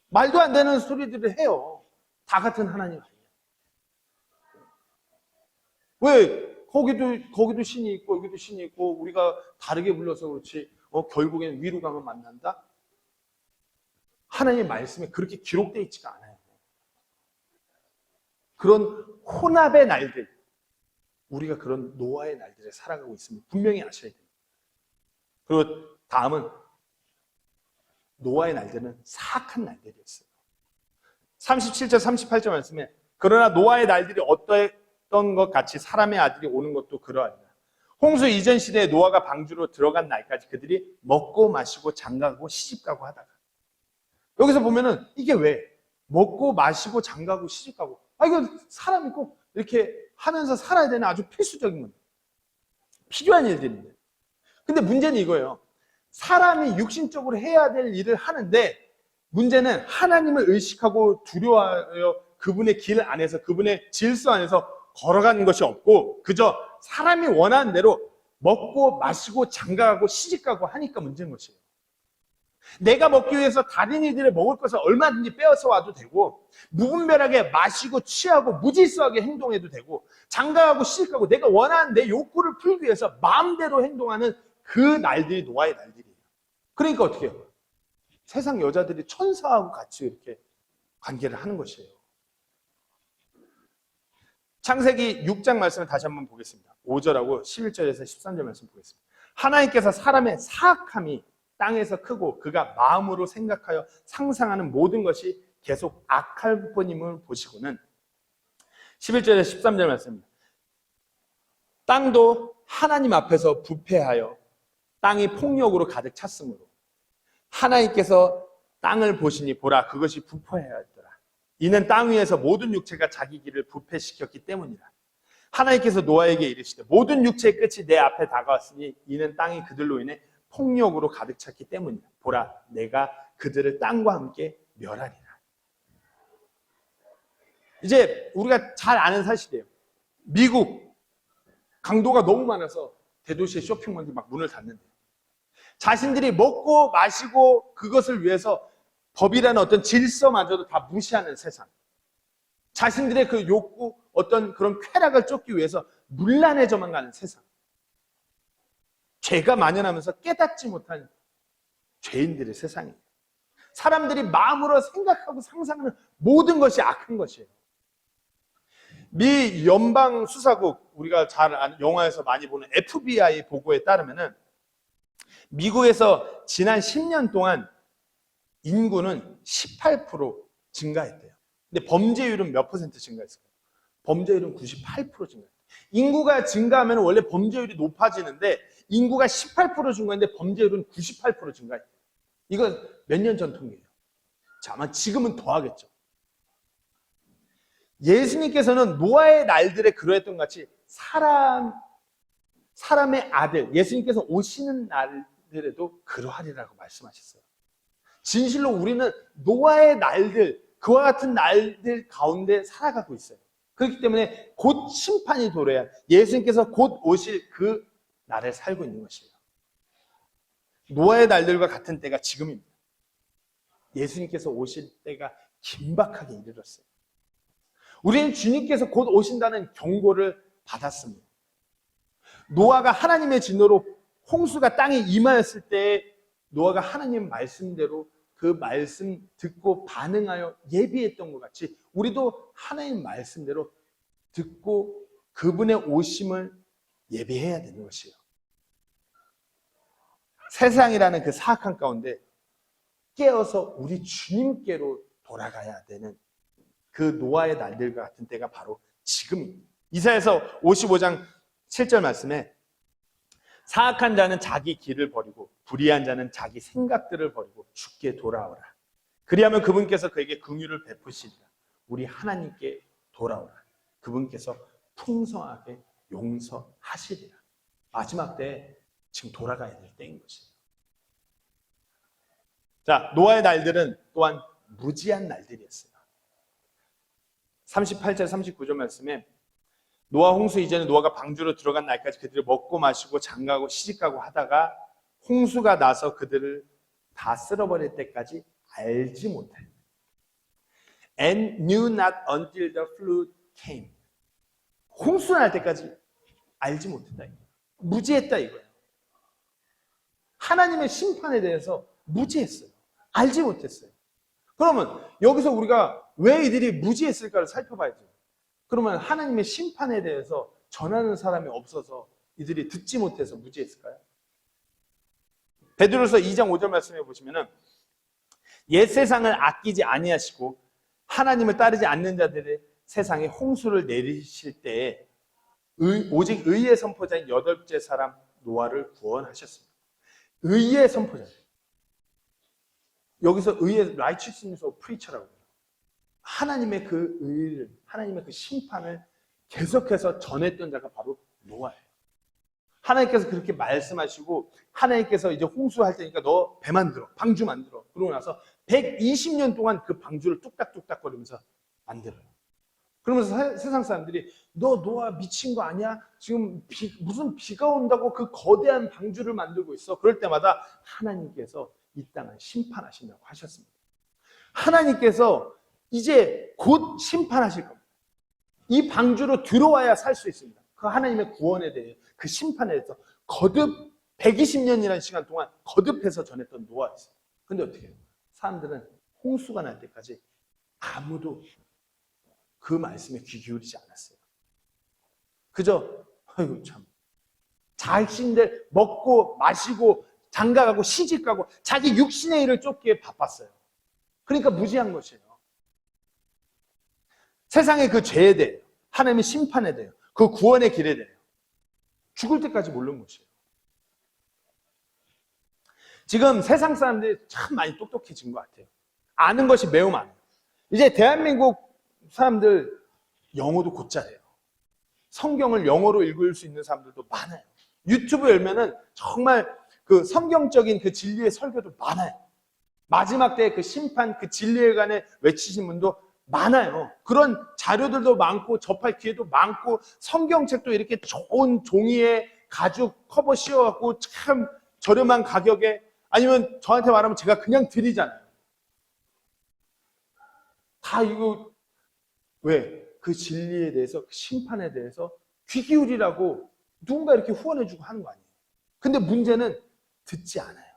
말도 안 되는 소리들을 해요. 다 같은 하나님 아니에요. 왜? 거기도 신이 있고 여기도 신이 있고 우리가 다르게 불러서 그렇지 결국엔 위로 가면 만난다? 하나님의 말씀에 그렇게 기록되어 있지가 않아요. 그런 혼합의 날들, 우리가 그런 노아의 날들에 살아가고 있음을 분명히 아셔야 됩니다. 그리고 다음은 노아의 날들은 사악한 날들이었어요. 37절 38절 말씀에 그러나 노아의 날들이 어떠했던 것 같이 사람의 아들이 오는 것도 그러하리라. 홍수 이전 시대에 노아가 방주로 들어간 날까지 그들이 먹고 마시고 장가고 시집가고 하다가 여기서 보면은 이게 왜? 먹고 마시고 장가고 시집가고 이거 사람이 꼭 이렇게 하면서 살아야 되는 아주 필수적인 겁니다. 필요한 일들인데. 근데 문제는 이거예요. 사람이 육신적으로 해야 될 일을 하는데 문제는 하나님을 의식하고 두려워하여 그분의 길 안에서 그분의 질서 안에서 걸어가는 것이 없고 그저 사람이 원하는 대로 먹고 마시고 장가가고 시집가고 하니까 문제인 것이에요. 내가 먹기 위해서 다른 이들의 먹을 것을 얼마든지 빼앗아 와도 되고 무분별하게 마시고 취하고 무질서하게 행동해도 되고 장가가고 시집가고 내가 원하는 내 욕구를 풀기 위해서 마음대로 행동하는 그 날들이 노아의 날들이에요. 그러니까 어떻게 해요? 세상 여자들이 천사하고 같이 이렇게 관계를 하는 것이에요. 창세기 6장 말씀을 다시 한번 보겠습니다. 5절하고 11절에서 13절 말씀 보겠습니다. 하나님께서 사람의 사악함이 땅에서 크고 그가 마음으로 생각하여 상상하는 모든 것이 계속 악할 뿐임을 보시고는 11절에서 13절 말씀입니다. 땅도 하나님 앞에서 부패하여 땅이 폭력으로 가득 찼으므로 하나님께서 땅을 보시니 보라 그것이 부패하였더라. 이는 땅 위에서 모든 육체가 자기 길을 부패시켰기 때문이라. 하나님께서 노아에게 이르시되 모든 육체의 끝이 내 앞에 다가왔으니 이는 땅이 그들로 인해 폭력으로 가득 찼기 때문이다. 보라, 내가 그들을 땅과 함께 멸하리라. 이제 우리가 잘 아는 사실이에요. 미국 강도가 너무 많아서 대도시의 쇼핑몰이 막 문을 닫는데요. 자신들이 먹고 마시고 그것을 위해서 법이라는 어떤 질서마저도 다 무시하는 세상. 자신들의 그 욕구, 어떤 그런 쾌락을 쫓기 위해서 문란해져만 가는 세상. 죄가 만연하면서 깨닫지 못한 죄인들의 세상이에요. 사람들이 마음으로 생각하고 상상하는 모든 것이 악한 것이에요. 미 연방 수사국, 우리가 잘 아는 영화에서 많이 보는 FBI 보고에 따르면은 미국에서 지난 10년 동안 인구는 18% 증가했대요. 근데 범죄율은 몇 퍼센트 증가했어요? 범죄율은 98% 증가했대요. 인구가 증가하면 원래 범죄율이 높아지는데 인구가 18% 증가했는데 범죄율은 98% 증가했대요. 이거 몇 년 전 통계예요. 자, 아마 지금은 더 하겠죠. 예수님께서는 노아의 날들에 그러했던 것 같이 사람의 아들, 예수님께서 오시는 날들에도 그러하리라고 말씀하셨어요. 진실로 우리는 노아의 날들, 그와 같은 날들 가운데 살아가고 있어요. 그렇기 때문에 곧 심판이 도래한 예수님께서 곧 오실 그 날을 살고 있는 것이에요. 노아의 날들과 같은 때가 지금입니다. 예수님께서 오실 때가 긴박하게 이르렀어요. 우리는 주님께서 곧 오신다는 경고를 받았습니다. 노아가 하나님의 진노로 홍수가 땅에 임하였을 때 노아가 하나님 말씀대로 그 말씀 듣고 반응하여 예비했던 것 같이 우리도 하나님 말씀대로 듣고 그분의 오심을 예비해야 되는 것이에요. 세상이라는 그 사악한 가운데 깨어서 우리 주님께로 돌아가야 되는 그 노아의 날들과 같은 때가 바로 지금입니다. 이사야서 55장 7절 말씀에 사악한 자는 자기 길을 버리고 불의한 자는 자기 생각들을 버리고 주께 돌아오라. 그리하면 그분께서 그에게 긍휼을 베푸시리라. 우리 하나님께 돌아오라. 그분께서 풍성하게 용서하시리라. 마지막 때에 지금 돌아가야 될 때인 것이에요. 자, 노아의 날들은 또한 무지한 날들이었어요. 38절 39절 말씀에 노아 홍수 이전에 노아가 방주로 들어간 날까지 그들이 먹고 마시고 장가고 시집가고 하다가 홍수가 나서 그들을 다 쓸어버릴 때까지 알지 못해. And knew not until the flood came. 홍수가 날 때까지 알지 못했다. 무지했다 이거예요. 하나님의 심판에 대해서 무지했어요. 알지 못했어요. 그러면 여기서 우리가 왜 이들이 무지했을까를 살펴봐야죠. 그러면 하나님의 심판에 대해서 전하는 사람이 없어서 이들이 듣지 못해서 무지했을까요? 베드로서 2장 5절 말씀해 보시면은 옛 세상을 아끼지 아니하시고 하나님을 따르지 않는 자들의 세상에 홍수를 내리실 때에 오직 의의 선포자인 여덟째 사람 노아를 구원하셨습니다. 의의 선포자. 여기서 의의 righteousness of preacher라고 해요. 하나님의 그 의를, 하나님의 그 심판을 계속해서 전했던 자가 바로 노아예요. 하나님께서 그렇게 말씀하시고 하나님께서 이제 홍수할 테니까 너 배 만들어, 방주 만들어. 그러고 나서 120년 동안 그 방주를 뚝딱뚝딱 거리면서 만들어요. 그러면서 세상 사람들이 너 노아 미친 거 아니야? 지금 무슨 비가 온다고 그 거대한 방주를 만들고 있어. 그럴 때마다 하나님께서 이 땅을 심판하신다고 하셨습니다. 하나님께서 이제 곧 심판하실 겁니다. 이 방주로 들어와야 살 수 있습니다. 그 하나님의 구원에 대해 그 심판에 대해서 거듭 120년이라는 시간 동안 거듭해서 전했던 노아였어요. 근데 어떻게 해요? 사람들은 홍수가 날 때까지 아무도 그 말씀에 귀 기울이지 않았어요. 그저 아이고 참 자신들 먹고 마시고 장가가고 시집가고 자기 육신의 일을 쫓기에 바빴어요. 그러니까 무지한 것이에요. 세상의 그 죄에 대해 하나님의 심판에 대해 그 구원의 길에 대해 죽을 때까지 모르는 것이에요. 지금 세상 사람들이 참 많이 똑똑해진 것 같아요. 아는 것이 매우 많아요. 이제 대한민국 사람들 영어도 곧잘해요. 성경을 영어로 읽을 수 있는 사람들도 많아요. 유튜브 열면은 정말 그 성경적인 그 진리의 설교도 많아요. 마지막 때의 그 심판, 그 진리에 관해 외치신 분도 많아요. 그런 자료들도 많고 접할 기회도 많고 성경책도 이렇게 좋은 종이에 가죽 커버 씌워갖고 참 저렴한 가격에 아니면 저한테 말하면 제가 그냥 드리잖아요. 다 이거 왜? 그 진리에 대해서 그 심판에 대해서 귀 기울이라고 누군가 이렇게 후원해주고 하는 거 아니에요. 근데 문제는 듣지 않아요.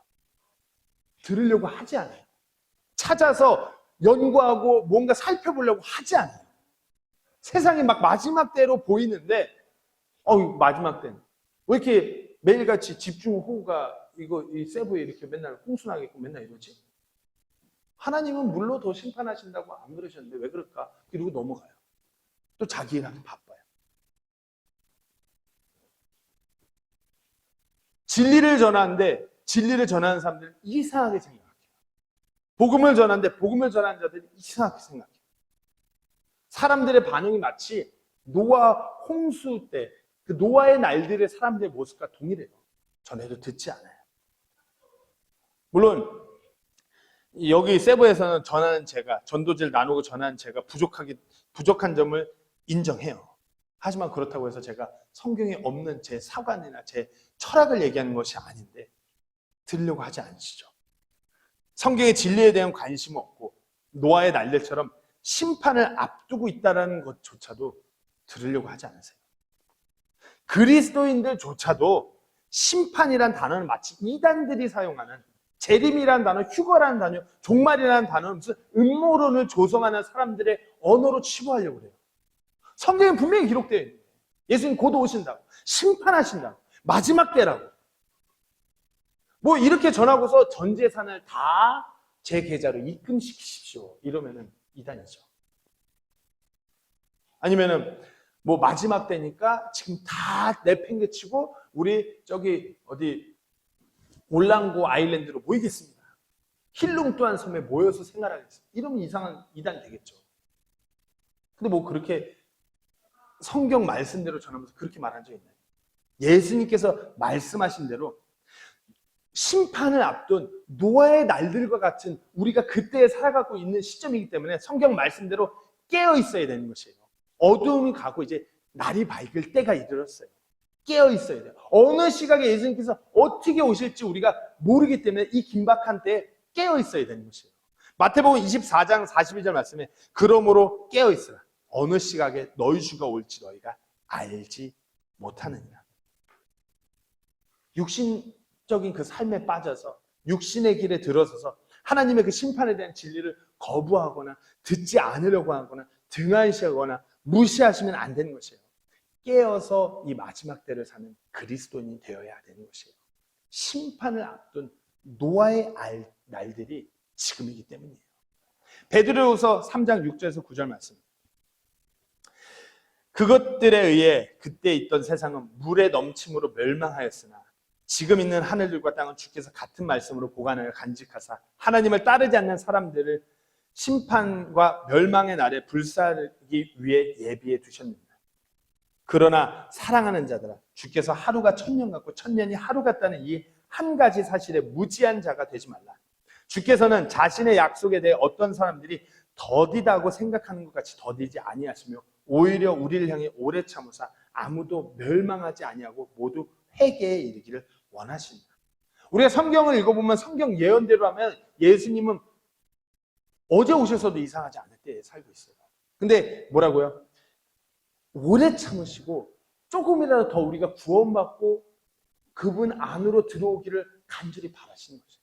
들으려고 하지 않아요. 찾아서 연구하고 뭔가 살펴보려고 하지 않아요. 세상이 막 마지막 때로 보이는데 마지막 때는 왜 이렇게 매일같이 집중호우가 이 세부에 이렇게 맨날 홍수나게 있고 맨날 이러지? 하나님은 물로 더 심판하신다고 안 그러셨는데 왜 그럴까? 이러고 넘어가요. 또 자기 일하기 바빠요. 진리를 전하는데 진리를 전하는 사람들은 이상하게 생각해요. 복음을 전하는데 복음을 전하는 자들이 이상하게 생각해요. 사람들의 반응이 마치 노아 홍수 때 그 노아의 날들의 사람들의 모습과 동일해요. 전해도 듣지 않아요. 물론 여기 세부에서는 전하는 제가 전도지를 나누고 전하는 제가 부족한 점을 인정해요. 하지만 그렇다고 해서 제가 성경에 없는 제 사관이나 제 철학을 얘기하는 것이 아닌데 들으려고 하지 않으시죠. 성경의 진리에 대한 관심은 없고 노아의 날들처럼 심판을 앞두고 있다는 것조차도 들으려고 하지 않으세요. 그리스도인들조차도 심판이란 단어는 마치 이단들이 사용하는 재림이라는 단어, 휴거라는 단어, 종말이라는 단어는 무슨 음모론을 조성하는 사람들의 언어로 치부하려고 그래요. 성경에 분명히 기록되어 있는 거예요. 예수님 곧 오신다고, 심판하신다고, 마지막 때라고. 뭐 이렇게 전하고서 전 재산을 다 제 계좌로 입금시키십시오. 이러면은 이단이죠. 아니면은 뭐 마지막 때니까 지금 다 내팽개치고 우리 저기 어디 올랑고 아일랜드로 모이겠습니다. 힐룽또한 섬에 모여서 생활하겠습니다. 이러면 이상한 이단이 되겠죠. 근데 뭐 그렇게 성경 말씀대로 전하면서 그렇게 말한 적 있나요? 예수님께서 말씀하신 대로 심판을 앞둔 노아의 날들과 같은 우리가 그때에 살아가고 있는 시점이기 때문에 성경 말씀대로 깨어 있어야 되는 것이에요. 어두움이 가고 이제 날이 밝을 때가 이르렀어요. 깨어 있어야 돼요. 어느 시각에 예수님께서 어떻게 오실지 우리가 모르기 때문에 이 긴박한 때에 깨어 있어야 되는 것이에요. 마태복음 24장 42절 말씀에 그러므로 깨어 있으라. 어느 시각에 너희 주가 올지 너희가 알지 못하느니라. 육신적인 그 삶에 빠져서 육신의 길에 들어서서 하나님의 그 심판에 대한 진리를 거부하거나 듣지 않으려고 하거나 등한시하거나 무시하시면 안 되는 것이에요. 깨어서 이 마지막 때를 사는 그리스도인이 되어야 되는 것이에요. 심판을 앞둔 노아의 날들이 지금이기 때문이에요. 베드로후서 3장 6절에서 9절 말씀. 그것들에 의해 그때 있던 세상은 물의 넘침으로 멸망하였으나 지금 있는 하늘들과 땅은 주께서 같은 말씀으로 보관하여 간직하사 하나님을 따르지 않는 사람들을 심판과 멸망의 날에 불사르기 위해 예비해 두셨습니다. 그러나 사랑하는 자들아 주께서 하루가 1000년 같고 1000년이 하루 같다는 이 한 가지 사실에 무지한 자가 되지 말라. 주께서는 자신의 약속에 대해 어떤 사람들이 더디다고 생각하는 것 같이 더디지 아니하시며 오히려 우리를 향해 오래 참으사 아무도 멸망하지 아니하고 모두 회개에 이르기를 원하십니다. 우리가 성경을 읽어보면 성경 예언대로 하면 예수님은 어제 오셔서도 이상하지 않을 때에 살고 있어요. 근데 뭐라고요? 오래 참으시고 조금이라도 더 우리가 구원받고 그분 안으로 들어오기를 간절히 바라시는 거죠.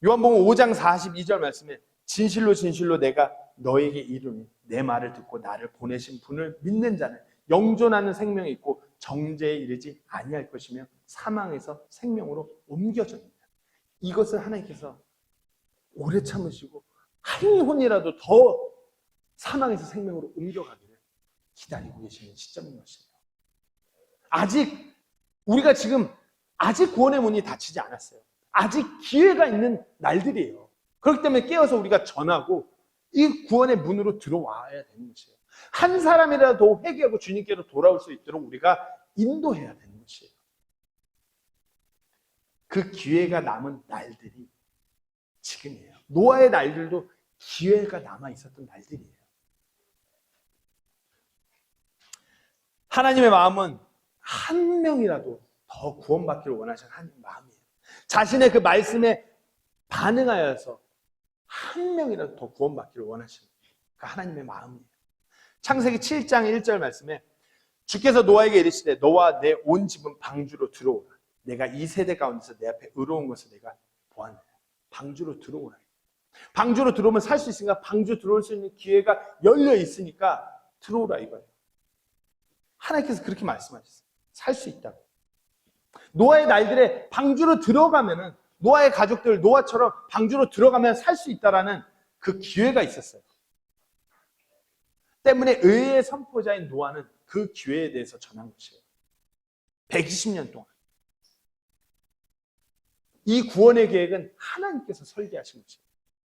요한복음 5장 42절 말씀에 진실로 진실로 내가 너에게 이르니 내 말을 듣고 나를 보내신 분을 믿는 자는 영존하는 생명이 있고 정죄에 이르지 아니할 것이며 사망에서 생명으로 옮겨집니다. 이것을 하나님께서 오래 참으시고 한 혼이라도 더 사망에서 생명으로 옮겨가기를 기다리고 계시는 시점인 것이에요. 우리가 지금 아직 구원의 문이 닫히지 않았어요. 아직 기회가 있는 날들이에요. 그렇기 때문에 깨어서 우리가 전하고 이 구원의 문으로 들어와야 되는 것이에요. 한 사람이라도 회개하고 주님께로 돌아올 수 있도록 우리가 인도해야 되는 것이에요. 그 기회가 남은 날들이 지금이에요. 노아의 날들도 기회가 남아 있었던 날들이에요. 하나님의 마음은 한 명이라도 더 구원받기를 원하시는 하나님의 마음이에요. 자신의 그 말씀에 반응하여서 한 명이라도 더 구원받기를 원하시는 그 하나님의 마음이에요. 창세기 7장 1절 말씀에 주께서 노아에게 이르시되 너와 내 온 집은 방주로 들어오라. 내가 이 세대 가운데서 내 앞에 의로운 것을 내가 보았느냐. 방주로 들어오라. 방주로 들어오면 살 수 있으니까 방주 들어올 수 있는 기회가 열려 있으니까 들어오라 이거예요. 하나님께서 그렇게 말씀하셨어요. 살 수 있다고. 노아의 날들에 방주로 들어가면은 노아의 가족들, 노아처럼 방주로 들어가면 살 수 있다라는 그 기회가 있었어요. 때문에 의의 선포자인 노아는 그 기회에 대해서 전한 것이에요. 120년 동안. 이 구원의 계획은 하나님께서 설계하신 것이에요.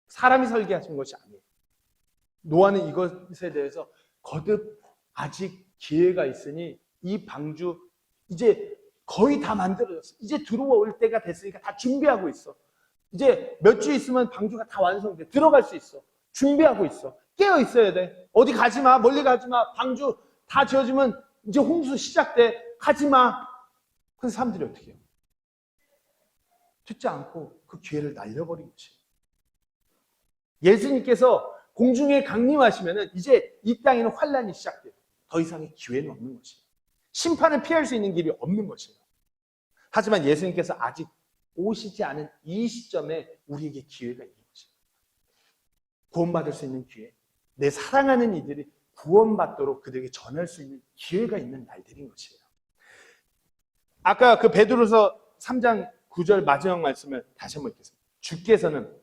사람이 설계하신 것이 아니에요. 노아는 이것에 대해서 거듭 아직 기회가 있으니 이 방주 이제 거의 다 만들어졌어. 이제 들어올 때가 됐으니까 다 준비하고 있어. 이제 몇 주 있으면 방주가 다 완성돼. 들어갈 수 있어. 준비하고 있어. 깨어 있어야 돼. 어디 가지 마. 멀리 가지 마. 방주 다 지어지면 이제 홍수 시작돼. 가지 마. 그래서 사람들이 어떻게 해요? 듣지 않고 그 기회를 날려버린 것이에요. 예수님께서 공중에 강림하시면 이제 이 땅에는 환란이 시작돼요. 더 이상의 기회는 없는 것이에요. 심판을 피할 수 있는 길이 없는 것이에요. 하지만 예수님께서 아직 오시지 않은 이 시점에 우리에게 기회가 있는 것이에요. 구원받을 수 있는 기회. 내 사랑하는 이들이 구원받도록 그들에게 전할 수 있는 기회가 있는 날들인 것이에요. 아까 그 베드로서 3장 9절 마지막 말씀을 다시 한번 읽겠습니다. 주께서는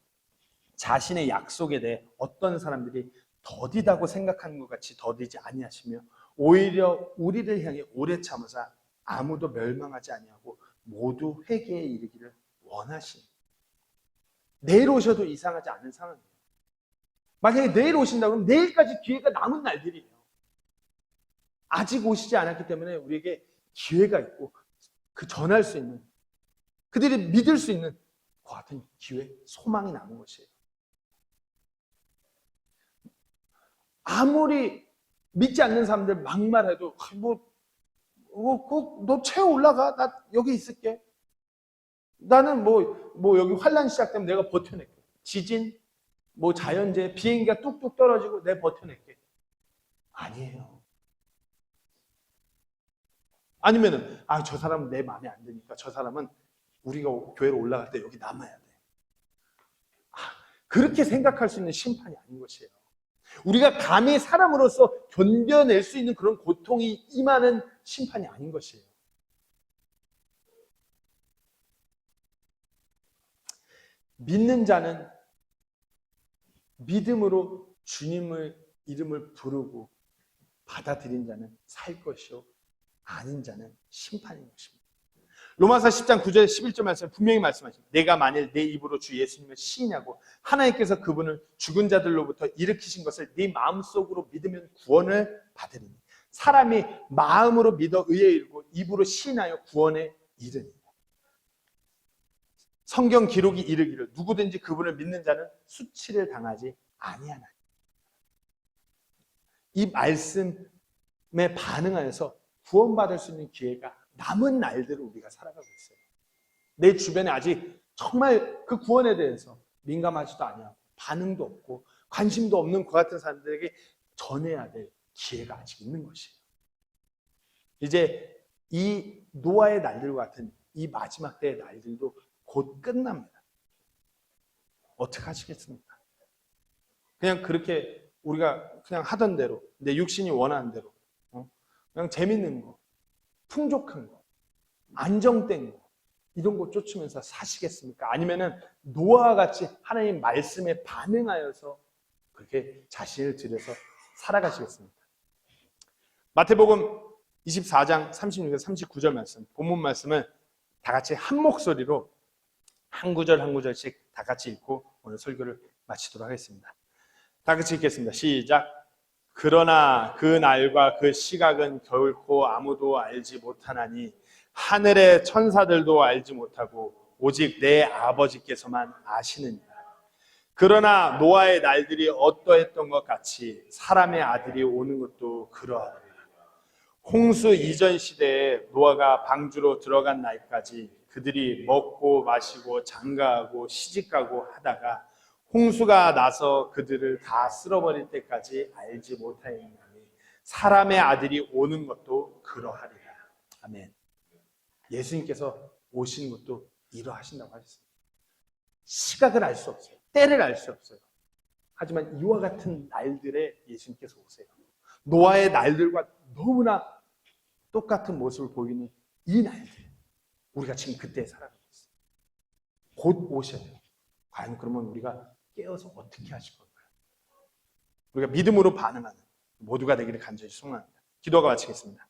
자신의 약속에 대해 어떤 사람들이 더디다고 생각하는 것 같이 더디지 아니하시며 오히려 우리를 향해 오래 참으사 아무도 멸망하지 아니하고 모두 회개에 이르기를 원하시니. 내일 오셔도 이상하지 않은 상황이에요. 만약에 내일 오신다 그러면 내일까지 기회가 남은 날들이에요. 아직 오시지 않았기 때문에 우리에게 기회가 있고 그 전할 수 있는, 그들이 믿을 수 있는 그 같은 기회, 소망이 남은 것이에요. 아무리 믿지 않는 사람들 막말해도 너 채워 올라가. 나 여기 있을게. 나는 여기 환란 시작되면 내가 버텨낼게. 지진, 자연재해, 비행기가 뚝뚝 떨어지고 내가 버텨낼게. 아니에요. 아니면은 저 사람은 내 마음에 안 드니까 저 사람은 우리가 교회로 올라갈 때 여기 남아야 돼. 그렇게 생각할 수 있는 심판이 아닌 것이에요. 우리가 감히 사람으로서 견뎌낼 수 있는 그런 고통이 임하는 심판이 아닌 것이에요. 믿는 자는 믿음으로 주님의 이름을 부르고 받아들인 자는 살 것이요 아닌 자는 심판인 것입니다. 로마서 10장 9절 11절 말씀 분명히 말씀하십니다. 내가 만일 내 입으로 주 예수님을 시인하고 하나님께서 그분을 죽은 자들로부터 일으키신 것을 네 마음속으로 믿으면 구원을 받으리니 사람이 마음으로 믿어 의에 이르고 입으로 시인하여 구원에 이르니. 성경 기록이 이르기를 누구든지 그분을 믿는 자는 수치를 당하지 아니하나니. 이 말씀에 반응하여서 구원받을 수 있는 기회가 남은 날들을 우리가 살아가고 있어요. 내 주변에 아직 정말 그 구원에 대해서 민감하지도 않냐, 반응도 없고 관심도 없는 그 같은 사람들에게 전해야 될 기회가 아직 있는 것이에요. 이제 이 노아의 날들과 같은 이 마지막 때의 날들도 곧 끝납니다. 어떻게 하시겠습니까? 그냥 그렇게 우리가 그냥 하던 대로, 내 육신이 원하는 대로 그냥 재밌는 거, 풍족한 거, 안정된 거, 이런 거 쫓으면서 사시겠습니까? 아니면은 노아와 같이 하나님 말씀에 반응하여서 그렇게 자신을 들여서 살아가시겠습니까? 마태복음 24장 36에서 39절 말씀, 본문 말씀을 다 같이 한 목소리로 한 구절 한 구절씩 다 같이 읽고 오늘 설교를 마치도록 하겠습니다. 다 같이 읽겠습니다. 시작. 그러나 그 날과 그 시각은 결코 아무도 알지 못하나니 하늘의 천사들도 알지 못하고 오직 내 아버지께서만 아시느니라. 그러나 노아의 날들이 어떠했던 것 같이 사람의 아들이 오는 것도 그러하리라. 홍수 이전 시대에 노아가 방주로 들어간 날까지 그들이 먹고 마시고 장가하고 시집가고 하다가 홍수가 나서 그들을 다 쓸어버릴 때까지 알지 못하였나니 사람의 아들이 오는 것도 그러하리라. 아멘. 예수님께서 오시는 것도 이러하신다고 하셨습니다. 시각을 알 수 없어요. 때를 알 수 없어요. 하지만 이와 같은 날들에 예수님께서 오세요. 노아의 날들과 너무나 똑같은 모습을 보이는 이 날들, 우리가 지금 그때에 살아가고 있어요. 곧 오셔요. 과연 그러면 우리가 깨어서 어떻게 하실 걸까요? 우리가 믿음으로 반응하는 모두가 되기를 간절히 소망합니다. 기도가 마치겠습니다.